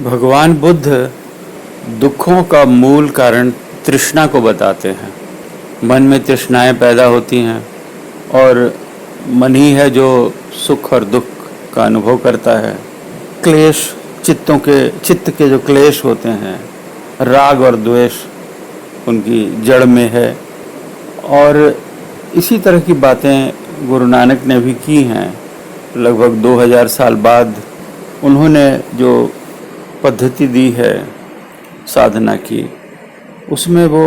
भगवान बुद्ध दुखों का मूल कारण तृष्णा को बताते हैं। मन में तृष्णाएं पैदा होती हैं और मन ही है जो सुख और दुख का अनुभव करता है। क्लेश, चित्त के जो क्लेश होते हैं, राग और द्वेष उनकी जड़ में है। और इसी तरह की बातें गुरु नानक ने भी की हैं। लगभग 2000 साल बाद उन्होंने जो पद्धति दी है साधना की, उसमें वो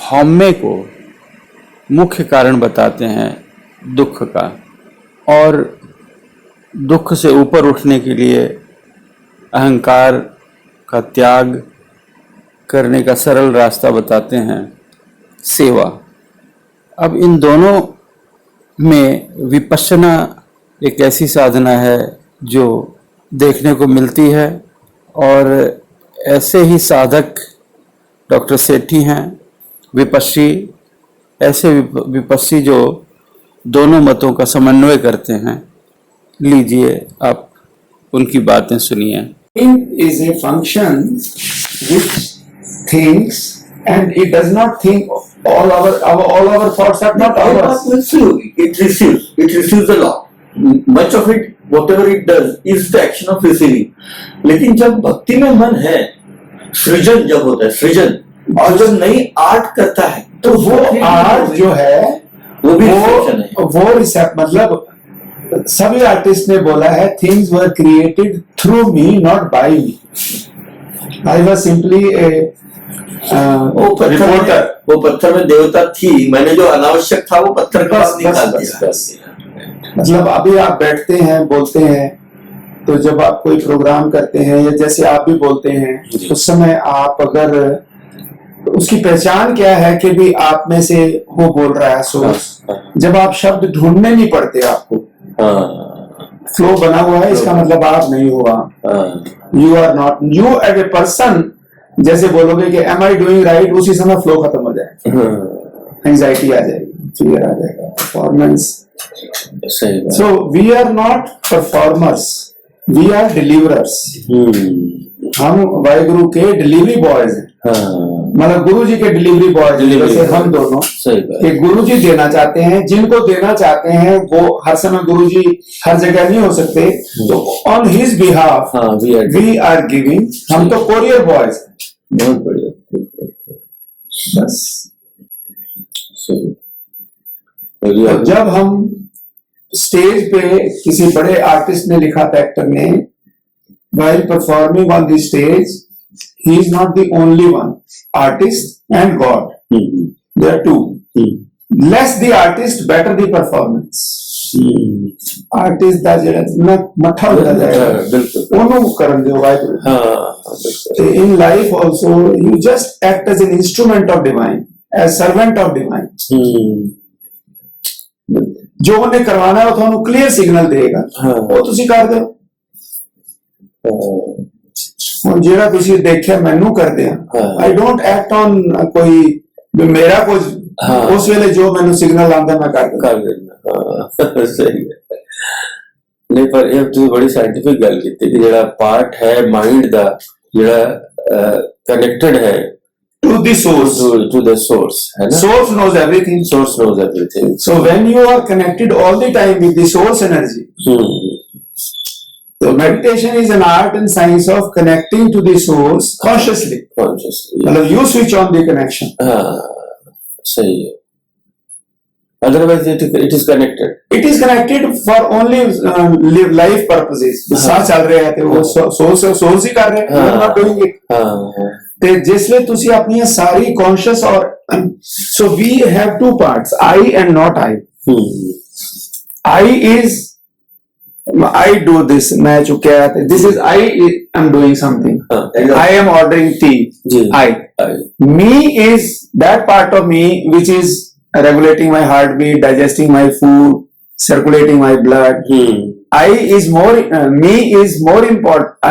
हौम्य को मुख्य कारण बताते हैं दुख का, और दुख से ऊपर उठने के लिए अहंकार का त्याग करने का सरल रास्ता बताते हैं, सेवा। अब इन दोनों में विपश्यना एक ऐसी साधना है जो देखने को मिलती है, और ऐसे ही साधक डॉक्टर सेठी हैं, विपस्सी, ऐसे विपस्सी जो दोनों मतों का समन्वय करते हैं। लीजिए आप उनकी बातें सुनिए। Think is a function which thinks, and it does not think. All our thoughts are not ours. It receives a lot. Much of it, whatever it does, is the action of receiving. लेकिन जब भक्ति में मन है, सृजन जब होता है, सृजन, और जब नई आर्ट करता है, तो वो आर्ट जो है वो भी रिसेप्शन है। वो रिसेप्ट, मतलब सभी आर्टिस्ट ने बोला है, things were created through me, not by me. I was simply a reporter. वो पत्थर में देवता थी, मैंने जो अनावश्यक था वो पत्थर के पास निकाल दिया। मतलब अभी आप बैठते हैं, बोलते हैं, तो जब आप कोई प्रोग्राम करते हैं या जैसे आप भी बोलते हैं, उस समय आप अगर उसकी पहचान क्या है कि भी आप में से वो बोल रहा है सोर्स। जब आप शब्द ढूंढने नहीं पड़ते, आपको फ्लो बना हुआ है, इसका मतलब आप नहीं हुआ। You are not, you as a person जैसे बोलोगे कि एम आई डूइंग राइट, उसी समय फ्लो खत्म हो जाएगा, एंजाइटी आ जाएगी, फियर आ जाएगा, performance. So we are not performers, we are deliverers. हम वाहिगुरु के डिलीवरी बॉयज हैं। मतलब गुरु जी के डिलीवरी बॉयज, जैसे हम दोनों कि गुरु जी देना चाहते हैं, जिनको देना चाहते हैं वो हर समय गुरु जी हर जगह नहीं हो सकते, तो on his behalf we are giving. हम तो कोरियर बॉयज हैं। बहुत बढ़िया, बस। तो जब हम स्टेज पे, किसी बड़े आर्टिस्ट ने लिखा था, एक्टर ने, while performing on the stage, he is not the only one. Artist and God, they are two. Less the artist, better the performance. Artist ਦਾ ਜਿਹੜਾ ਨਾ ਮੱਠਾ ਹੁੰਦਾ ਜਾਏਗਾ, ਉਹਨੂੰ ਕਰਨ ਦਿਓ Waheguru. In life also, you just act as an instrument of divine, as servant of divine. ਜੋ ਉਹਨੇ ਕਰਵਾਣਾ ਉਹ ਤੁਹਾਨੂੰ ਕਲੀਅਰ ਸਿਗਨਲ ਦੇਗਾ, ਉਹ ਤੁਸੀਂ ਕਰ ਦਿਓ। ਹੁਣ ਜਿਹੜਾ ਤੁਸੀਂ ਦੇਖਿਆ ਮੈਨੂੰ ਕਰਦੇ ਆ, ਆਈ ਡੋਂਟ ਐਕਟ ਔਨ ਕੋਈ ਮੇਰਾ ਕੁਝ, ਉਸ ਵੇਲੇ ਜੋ ਮੈਨੂੰ ਸਿਗਨਲ ਆਉਂਦਾ ਮੈਂ ਕਰ ਦਿੰਦਾ। ਸਹੀ ਹੈ। ਨਹੀਂ, ਪਰ ਇਹ ਤੁਸੀਂ ਬੜੀ ਸਾਇੰਟਿਫਿਕ ਗੱਲ ਕੀਤੀ ਕਿ ਜਿਹੜਾ ਪਾਰਟ ਹੈ ਮਾਈਂਡ ਦਾ, ਜਿਹੜਾ ਕਨੈਕਟਡ ਹੈ to the source, to the source, source knows everything. Source knows everything. So when you are connected all the time with the source energy, so meditation is an art and science of connecting to the source consciously. मतलब you switch on the connection. सही है। Otherwise it is connected. It is connected for only life purposes. सांस चल रहे हैं तो वो source ही कर रहे हैं, you are not doing it. ਤੇ ਜਿਸਲੇ ਤੁਸੀਂ ਆਪਣੀਆਂ ਸਾਰੀ ਕੌਨਸ਼ੀਅਸ ਔਰ so we have two parts, I and not I. I is I do this, ਮੈਂ ਚੁੱਕਿਆ, ਤੇ this is I am doing something. I am ordering tea. I. Me is that part of me which is regulating my heartbeat, digesting my food, circulating my blood. Me is more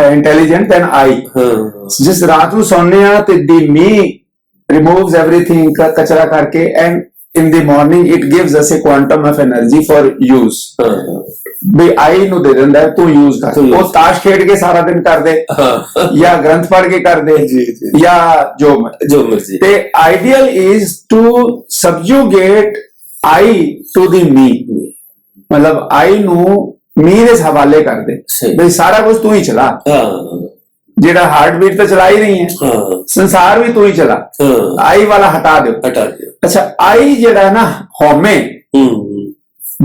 intelligent than I. जिस रात को सोने आ तो the me removes everything, कचरा करके, and in the morning it gives us a quantum of energy for use. ਵੀ ਆਈ ਨੂੰ ਦੇ ਦਿੰਦਾ ਹੈ, ਤੂੰ ਯੂਜ਼ ਕਰ। ਤੂੰ use ਉਹ ਤਾਸ਼ ਖੇਡ ਕੇ ਸਾਰਾ ਦਿਨ ਕਰ ਦੇ ਜਾਂ ਗ੍ਰੰਥ ਪੜ੍ਹ ਕੇ ਕਰ ਦੇ ਜੀ, ਜੀ। ਜਾਂ ਜੋ ਮਰਜ਼ੀ। ਤੇ ideal is to subjugate I to the me, ਮਤਲਬ ਆਈ ਨੂੰ ਮੀ ਦੇ ਹਵਾਲੇ ਕਰ ਦੇ ਸਹੀ। ਵੀ ਸਾਰਾ ਕੁਝ ਤੂੰ ਹੀ ਚਲਾ, ਜਿਹੜਾ ਹਾर्ट बीट तो चला ही नहीं है, संसार भी तू ही चला, आई वाला हटा दो। अच्छा, आई जेड़ा ना होमे,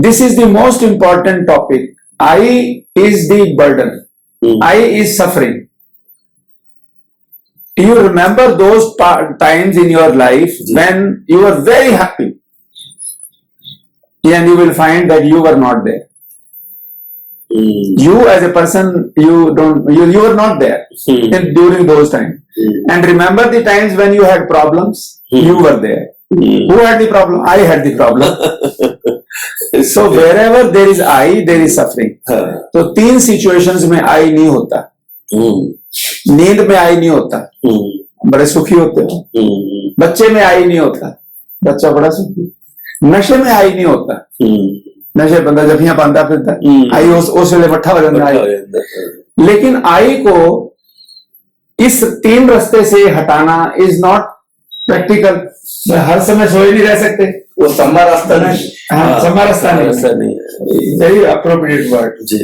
this is the most important topic. I is the burden, I is suffering. You remember those times in your life when you were very happy, and you will find that you were not there. You as a person, you were not there during those times. And remember the times when you had problems, you were there. Who had the problem? I had the problem. So wherever there is I, there is suffering. तो 3 situations में I नहीं होता। नींद में I नहीं होता, बड़े सुखी होते हो। बच्चे में I नहीं होता, बच्चा बड़ा सुखी। नशे में I नहीं होता, नशे बंदा जफियां पांदा फिरता, आई उस वेले मट्ठा हो जाता है। लेकिन आई को इस 3 रास्ते से हटाना इज नॉट प्रैक्टिकल। हर समय सोए नहीं रह सकते, वो सम्मा रास्ता नहीं। हाँ, सम्मा रास्ता नहीं, वेरी अप्रोप्रिएट वर्ड। जी।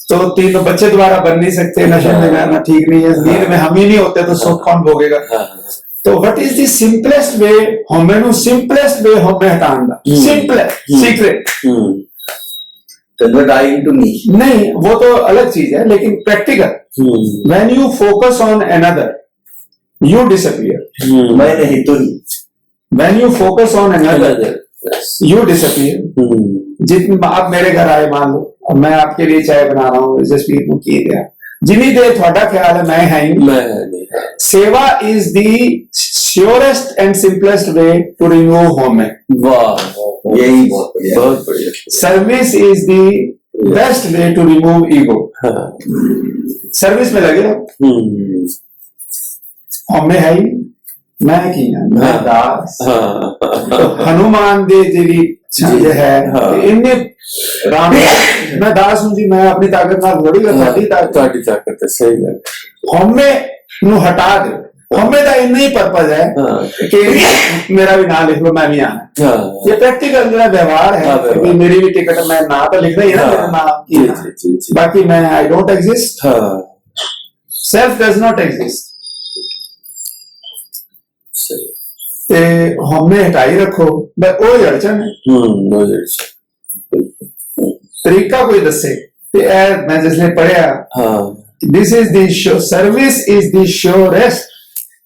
तो 3 बच्चे दोबारा बन नहीं सकते, नशे में जाना ठीक नहीं है, नींद में हम ही नहीं होते तो सुख कौन भोगेगा। तो what is the simplest way होमे नु सिंपलेस्ट वे होमे हटाने दा, सिंपलेस्ट सीक्रेट। कन्वर्ट आई इनटू मी नहीं, वो तो अलग चीज है, लेकिन practical. When you focus on another you disappear. मैं नहीं तो नहीं। When you focus on another you disappear. जितने आप मेरे घर आए, मान लो, और मैं आपके लिए चाय बना रहा हूँ, जसवीर को किए गया, जिन्नी देर थोड़ा ख्याल है मैं है ही नहीं। सेवा is the surest and simplest way to remove home. वाह, यही बहुत बढ़िया, बहुत बढ़िया। Service is the best way to remove ego. Service में लगे रहो, होमे है ही मैं की मैं दास। तो हनुमान दे जी है इन्हें राम, मैं दास हूं जी, मैं अपनी ताकत ना थोड़ी ताकत है। सही है। होमे नु हटा दो, होमे का इन्ना ही पर्पज है कि मेरा भी नाम लिख लो, मैं भी आना। ये प्रैक्टिकल जो व्यवहार है कि मेरी भी टिकट, मैं ना तो लिख रही है ना मेरा नाम की, बाकी मैं I don't exist. Self does not exist. ते होमे हटाई रखो, वो अड़चन है। तरीका कोई दसे ते मैं जिसने पढ़िया, this is the service is the surest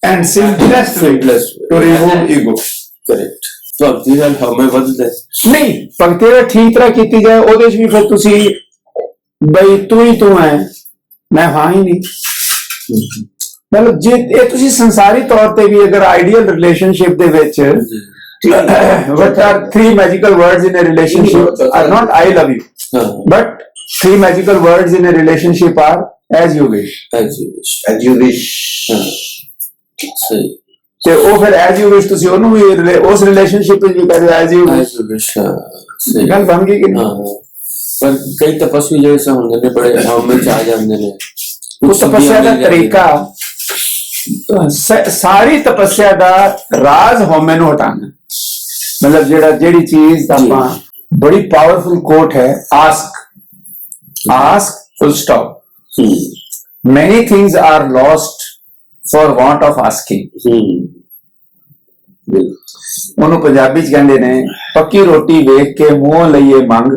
and simplest way to remove ego. Correct. भक्ति नाल होमे बदले नहीं, भक्ति दा ठीक तरह कीती जाए, ओदे च भी फिर तुसी बई तू ही तू है, मैं हां ही नहीं। मतलब जे ਇਹ ਤੁਸੀਂ ਸੰਸਾਰੀ ਤੌਰ ਤੇ ਵੀ ਅਗਰ ਆਈਡੀਅਲ ਰਿਲੇਸ਼ਨਸ਼ਿਪ ਦੇ ਵਿੱਚ what are 3 magical words in a relationship are not I love you, but 3 magical words in a relationship are as you wish, as you wish, as you wish। सही। ਤੇ ਉਹ ਫਿਰ as you wish ਤੁਸੀਂ ਉਹਨੂੰ ਵੀ ਉਸ relationship ਵਿੱਚ ਵੀ ਕਰਦੇ as you wish। ਸਹੀ ਗੱਲ ਬਣ ਗਈ ਕਿ ਪਰ ਕਈ ਤਪਸਵੀ ਜਿਹੜੇ ਹੁੰਦੇ ਨੇ ਬੜੇ ਹਉਮੈ ਚ ਆ ਜਾਂਦੇ ਨੇ। ਉਹ ਤਪੱਸਿਆ ਦਾ ਤਰੀਕਾ, सारी तपस्या का राज होमे नु हटाना। मतलब जेड़ी चीज बड़ी पावरफुल कोट है, ask full stop. Many things are lost for want of asking. ਉਹਨੂੰ ਪੰਜਾਬੀ ਚ ਕਹਿੰਦੇ ਨੇ ਪੱਕੀ ਰੋਟੀ ਵੇਖ ਕੇ ਮੂੰਹ ਲਈਏ ਮੰਗ,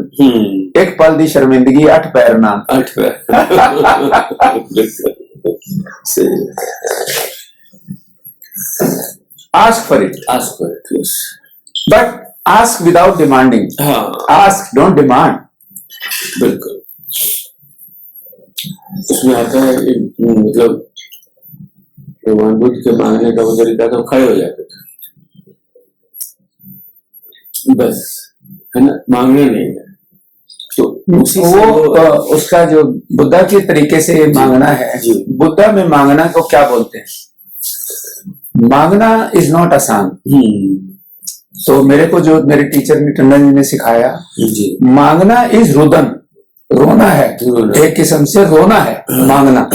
ਇੱਕ ਪਲ ਦੀ ਸ਼ਰਮਿੰਦਗੀ 8 ਪੈਰ ਨਾਲ। 8 ਪੈਰ। Ask for it, yes. But ask without demanding. Ask, don't demand. बिल्कुल। इसमें आता है मतलब भगवान बुद्ध के मांगने का वो तरीका तो खड़े हो जाते थे, बस, है ना, मांगना नहीं है। तो वो उसका जो बुद्धा के तरीके से मांगना है, बुद्धा में मांगना को क्या बोलते हैं? मांगना इज नॉट आसान। तो मेरे को जो मेरे टीचर ने टंडन जी ने सिखाया, मांगना इज रुदन। रोना है, रोना। एक किस्म से रोना है, मांगना।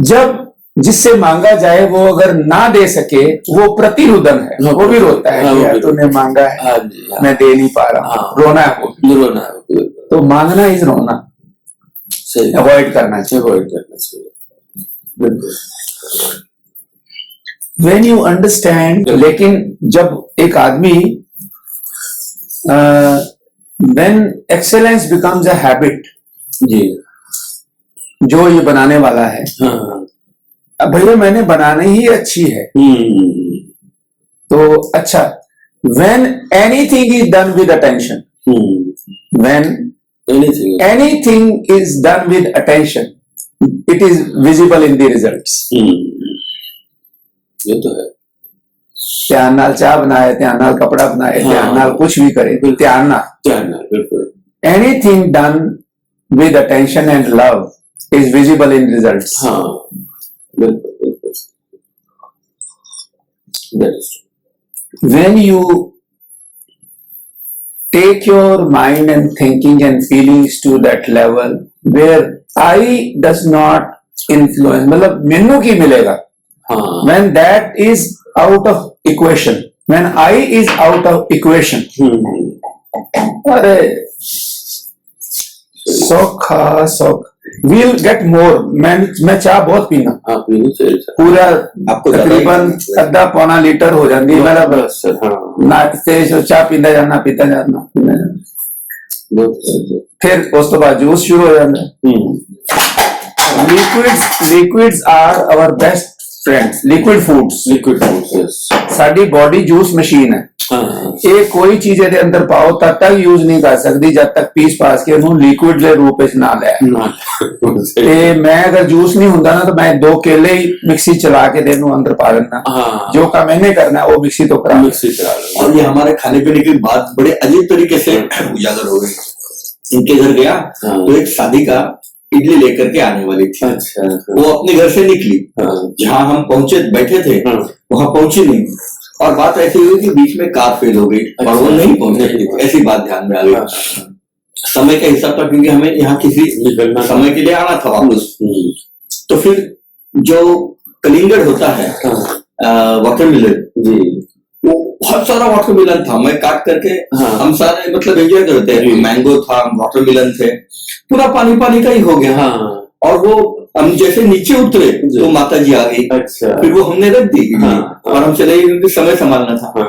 जब जिससे मांगा जाए वो अगर ना दे सके वो प्रतिरुदन है, वो भी रोता है हाँ, कि वो यार भी तूने मांगा है, हाँ जी, हाँ। मैं दे नहीं पा रहा हूँ, हाँ। रोना है वो भी। रोना है, बिल्कुल। तो मांगना इज रोना, सही, अवॉइड करना चाहिए। अवॉइड करना चाहिए, बिल्कुल। व्हेन यू अंडरस्टैंड, लेकिन जब एक आदमी when excellence becomes a habit, जी, जो ये बनाने वाला है, हाँ, अब भैया मैंने बनानी ही अच्छी है, तो अच्छा, when anything is done with attention, when anything, anything is done with attention, it is visible in the results. ये तो है, ध्यान नाल चाह बनाए, ध्यान नाल कपड़ा बनाए, हाँ। ध्यान नाल कुछ भी करे, ध्यान नाल, जानना, बिल्कुल। anything done with attention and love is visible in results. हाँ, बिल्कुल, बिल्कुल। That is true. When you take your mind and thinking and feelings to that level where I does not influence, मतलब मेनू की मिलेगा, हाँ, when that is out of equation, when I is out of equation, अरे सौखा सौख, we'll get more। मैं चाह बहुत पीना, हाँ, पीनी चाहिए सर। पूरा आपको ज्यादा ही- तकरीबन अद्धा पौना लीटर हो जाती है मेरा, बस सर, हाँ, नाचते जो चाह पींदा जाना, पीता जाना, पींदा जाना। बहुत सही। फिर उस तो बाद जूस शुरू हो जाता है। Liquids are our best friends, liquid foods. Liquid foods, yes. साडी बॉडी जूस मशीन है, हाँ, ਇਹ ਕੋਈ ਚੀਜ਼ ਇਹਦੇ ਅੰਦਰ ਪਾਓ ਤਦ ਤੱਕ ਯੂਜ਼ ਨਹੀਂ ਕਰ ਸਕਦੀ ਜਦ ਤੱਕ ਪੀਸ ਪਾਸ ਕੇ ਉਹਨੂੰ ਲਿਕੁਇਡ ਦੇ ਰੂਪ ਵਿੱਚ ਨਾ ਲੈ। ਨਾ, ਤੇ ਮੈਂ ਅਗਰ ਜੂਸ ਨਹੀਂ ਹੁੰਦਾ ਨਾ ਤਾਂ ਮੈਂ 2 केले ही मिक्सी चला के ਇਹਨੂੰ ਅੰਦਰ ਪਾ ਦਿੰਦਾ, हाँ, जो काम मैंने करना है वो मिक्सी तो करा। मिक्सी करा लो। और ये हमारे खाने पीने की बात बड़े अजीब तरीके से उजागर हो गई। इनके घर गया हाँ। तो एक शादी का इडली लेकर के आने वाली थी, अच्छा, वो अपने घर से निकली, हाँ, जहाँ हम पहुंचे बैठे थे हाँ। वहां पहुंची नहीं, और बात ऐसी हुई कि बीच में कार फेल हो गई और वो नहीं पहुंचे थी, ऐसी बात ध्यान में आ गई। समय का हिसाब था क्योंकि हमें यहाँ किसी निकलना था। समय के लिए आना था वापस। तो फिर जो कलिंगड़ होता है वाटरमेलन, जी, वो बहुत सारा वाटरमेलन था, मैं काट करके हाँ। हम सारे मतलब एंजॉय करते हैं, मैंगो था, वाटरमेलन थे, पूरा पानी पानी का ही हो गया। हाँ, और वो हम जैसे नीचे उतरे जी। तो माता जी आ गई, अच्छा, फिर वो हमने रख दी इडली, हाँ। और हम चले गए क्योंकि समय संभालना था। हाँ,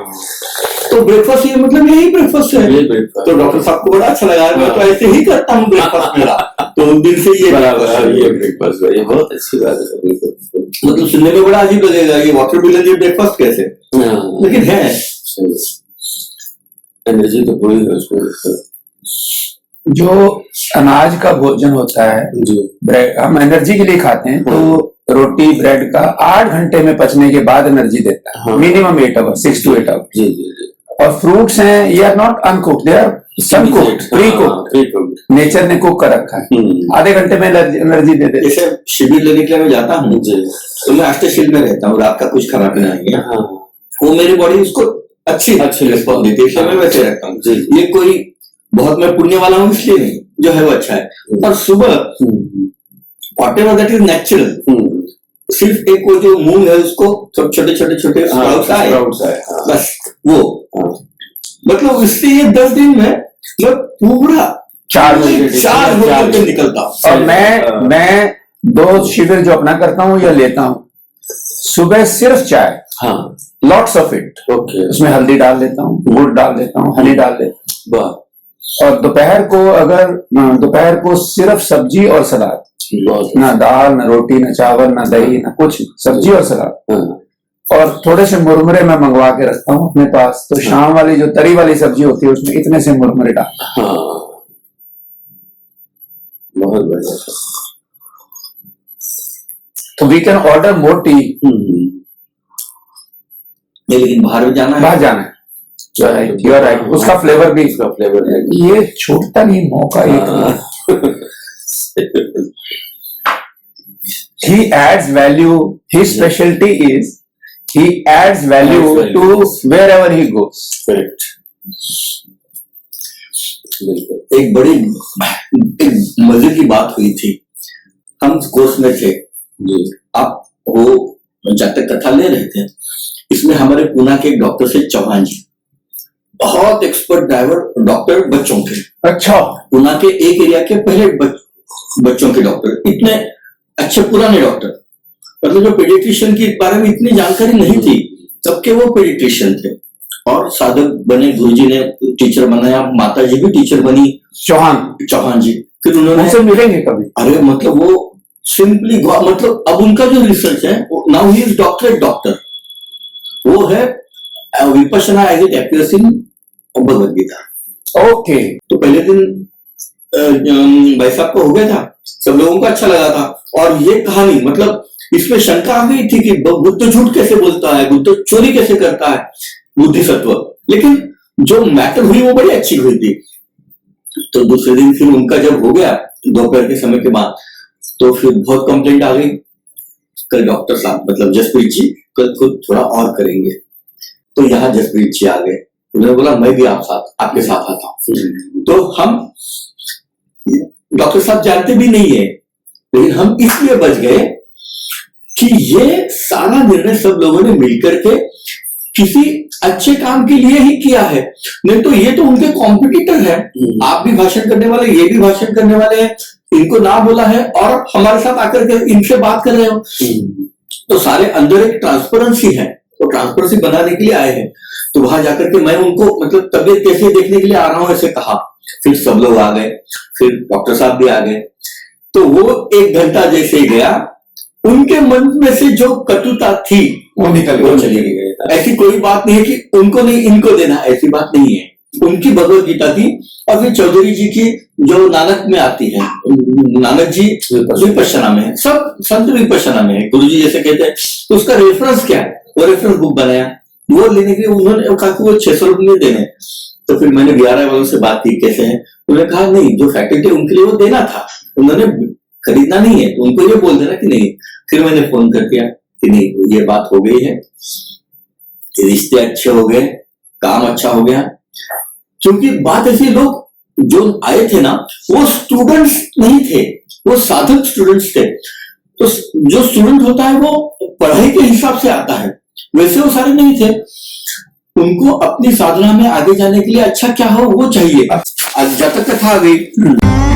तो ब्रेकफास्ट ये मतलब यही ब्रेकफास्ट है। ये ब्रेकफास्ट। तो डॉक्टर साहब को बड़ा अच्छा लगा, मैं तो ऐसे ही करता हूँ ब्रेकफास्ट मेरा, तो उस दिन से ये बराबर, breakfast है। ये ब्रेकफास्ट है, ये बहुत अच्छी बात है, बिल्कुल। मतलब सुनने में बड़ा अजीब लगेगा ये वाटरमेलन ये ब्रेकफास्ट कैसे, हाँ, लेकिन है। एनर्जी तो पूरी है उसमें। जो अनाज का भोजन होता है, जी, ब्रेड हम एनर्जी के लिए खाते हैं, तो रोटी ब्रेड का 8 घंटे में पचने के बाद एनर्जी देता है, हाँ। Minimum 8 hour, 6 to 8 hour. जी, जी, जी। और फ्रूट्स हैं, ये are not uncooked, they are some cooked, precooked, precooked. Nature ने कुक कर रखा है, आधे घंटे में एनर्जी दे देते। जैसे शिविर लेने के लिए मैं जाता हूँ जी, तो मैं अष्टशील में रहता हूँ, रात का कुछ खाना पीना नहीं है, हाँ, वो मेरी बॉडी उसको अच्छी रिस्पॉन्स देती है, इसलिए मैं वैसे रहता हूँ। जी, ये कोई बहुत मैं पुण्य वाला हूँ इसलिए नहीं, जो है वो अच्छा है। और सुबह what ever that is natural, सिर्फ एक वो जो मूंग है उसको छोटे छोटे छोटे स्प्राउट्स आए, हाँ, बस वो, मतलब इससे ये 10 दिन में मैं पूरा चार्ज होकर के निकलता हूँ। और मैं 2 शिविर जो अपना करता हूँ या लेता हूँ, सुबह सिर्फ चाय, हाँ, लॉट्स ऑफ इट, ओके, उसमें हल्दी डाल देता हूँ, गुड़ डाल देता हूँ, हनी डाल देता वाह, हूँ। और दोपहर को सिर्फ सब्जी और सलाद, बहुत, ना दाल, ना रोटी, ना चावल, ना दही, ना कुछ, सब्जी और सलाद। हाँ, और थोड़े से मुरमुरे मैं मंगवा के रखता हूँ अपने पास, तो शाम वाली जो तरी वाली सब्जी होती है उसमें इतने से मुरमुरे डाल। हाँ, बहुत बढ़िया सर। तो we can order more tea, लेकिन बाहर भी जाना है, बाहर जाना है, यू आर राइट, उसका फ्लेवर भी, इसका फ्लेवर है। ये छूटता नहीं मौका एक। हाँ, he adds value, his specialty is he adds value Adds value, to yes. wherever he goes. correct. बिल्कुल। एक मजे की बात हुई थी, हम कोर्स में थे जी, आप वो जातक कथा ले रहे थे, इसमें हमारे पुणे के एक डॉक्टर से चौहान जी, बहुत एक्सपर्ट ड्राइवर डॉक्टर बच्चों के, अच्छा, पुणे के एक एरिया के पहले बच्चों के डॉक्टर, इतने अच्छे पुराने डॉक्टर, मतलब जो पेडिट्रिशियन के बारे में इतनी जानकारी नहीं थी, सबके वो पेडिट्रिशियन थे और साधक बने, गुरुजी ने टीचर बनाया, माता जी भी टीचर बनी, चौहान जी। फिर उन्होंने मिलेंगे कभी? अरे मतलब वो सिंपली मतलब अब उनका जो रिसर्च है, नाउ ही इज डॉक्टर, वो है Vipassana as it appears in Bhagavad Gita. Okay. तो पहले दिन भाई साहब को हो गया था, सब लोगों को अच्छा लगा था, और ये कहानी मतलब इसमें शंका आ गई थी कि बुद्ध तो झूठ कैसे बोलता है, बुद्ध तो चोरी कैसे करता है, बुद्धिसत्व, लेकिन जो मैटर हुई वो बड़ी अच्छी हुई थी। तो दूसरे दिन फिर उनका जब हो गया दोपहर के समय के बाद, तो फिर बहुत कंप्लेंट आ गई, कल डॉक्टर साहब मतलब जसप्रीत जी कल खुद थोड़ा और करेंगे। तो यहाँ जसप्रीत जी आ गए, उन्होंने बोला मैं भी आपके साथ आता हूँ। तो हम डॉक्टर साहब जानते भी नहीं है, लेकिन हम इसलिए बच गए कि ये सारा निर्णय सब लोगों ने मिलकर के किसी अच्छे काम के लिए ही किया है, नहीं तो ये तो उनके कॉम्पिटिटर है, आप भी भाषण करने वाले, ये भी भाषण करने वाले हैं, इनको ना बोला है और हमारे साथ आकर के इनसे बात कर रहे हो। तो सारे अंदर एक ट्रांसपेरेंसी है, तो ट्रांसपेरेंसी बनाने के लिए आए हैं। तो वहां जाकर के मैं उनको मतलब तबियत कैसे देखने के लिए आ रहा हूं ऐसे कहा, फिर सब लोग आ गए, फिर डॉक्टर साहब भी आ गए। तो वो 1 घंटा जैसे ही गया, उनके मन में से जो कटुता थी वो चली गई। ऐसी कोई बात नहीं है कि उनको नहीं इनको देना, ऐसी बात नहीं है। उनकी भगवत गीता थी, और फिर चौधरी जी की जो नानक में आती है, नानक जी विपश्यना में है, सब संत विपश्यना में है, गुरु जी जैसे कहते हैं। तो उसका रेफरेंस क्या है, वो रेफरेंस बुक बनाया, वो लेने के लिए उन्होंने कहा कि वो 600 रुपये देने। तो फिर मैंने बीआरआई वालों से बात की कैसे है, उन्होंने कहा नहीं, जो फैकल्टी उनके लिए वो देना था, उन्होंने खरीदना नहीं है, तो उनको ये बोल देना कि नहीं। फिर मैंने फोन कर दिया कि नहीं, ये बात हो गई है, रिश्ते अच्छे हो गए, काम अच्छा हो गया। क्योंकि बात ऐसी, लोग जो आए थे ना वो स्टूडेंट्स नहीं थे, वो साधक स्टूडेंट्स थे। तो जो स्टूडेंट होता है वो पढ़ाई के हिसाब से आता है, वैसे वो सारे नहीं थे। उनको अपनी साधना में आगे जाने के लिए अच्छा क्या हो वो चाहिए। आज जातक कथा आ गई।